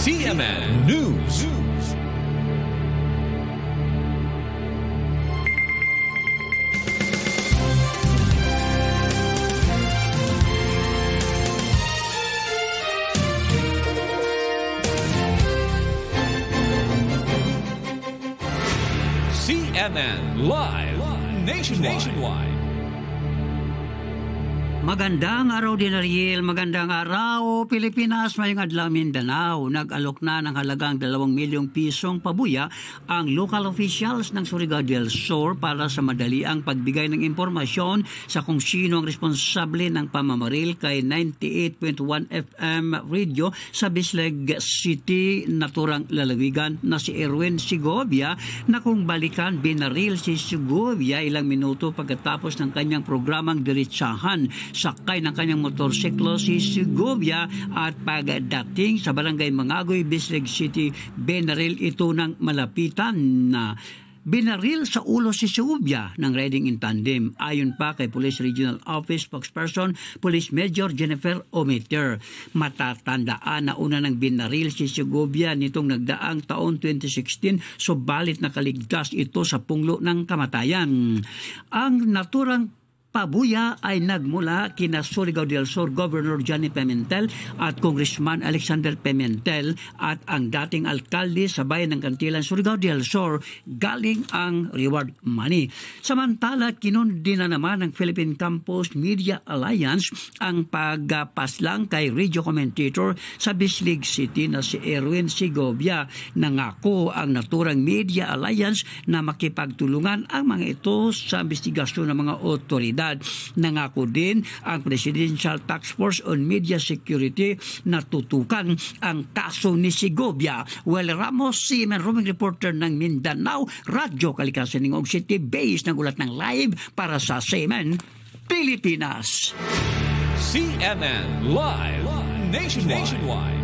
CNN News. CNN Live Nationwide. Magandang araw din Ariel, magandang araw Pilipinas, mayong adlaw Mindanao. Nag-alok na ng halagang 2 milyong pisong pabuya ang local officials ng Surigao del Sur para sa madaliang pagbigay ng impormasyon sa kung sino ang responsable ng pamamaril kay 98.1 FM radio sa Bisleg City, naturang lalawigan na si Erwin Segovia, na kung balikan binaril si Segovia ilang minuto pagkatapos ng kanyang programang Diretsahan. Sakay ng kanyang motorsiklo si Segovia at pagdating sa barangay Mangagoy, Bislig City, binaril ito ng malapitan na binaril sa ulo si Segovia ng riding in tandem. Ayon pa kay Police Regional Office spokesperson Police Major Jennifer Ometer, matatandaan na una ng binaril si Segovia nitong nagdaang taon 2016, subalit nakaligtas ito sa punglo ng kamatayan. Ang naturang pabuya ay nagmula kina Surigao del Sur Governor Johnny Pimentel at Congressman Alexander Pimentel at ang dating alkalde sa bayan ng Cantilan, Surigao del Sur, galing ang reward money. Samantala, kinundi na naman ng Philippine Campus Media Alliance ang pagpaslang kay radio commentator sa Bislig City na si Erwin Segovia. Nangako ang naturang Media Alliance na makipagtulungan ang mga ito sa investigasyon ng mga otoridad. Nangako din ang Presidential Task Force on Media Security na tutukan ang kaso ni Segovia. Well, Ramos, CNN roaming reporter ng Mindanao, Radyo Kalikasan ng Og City, base ng ulat ng live para sa CNN Pilipinas. CNN Live Nationwide.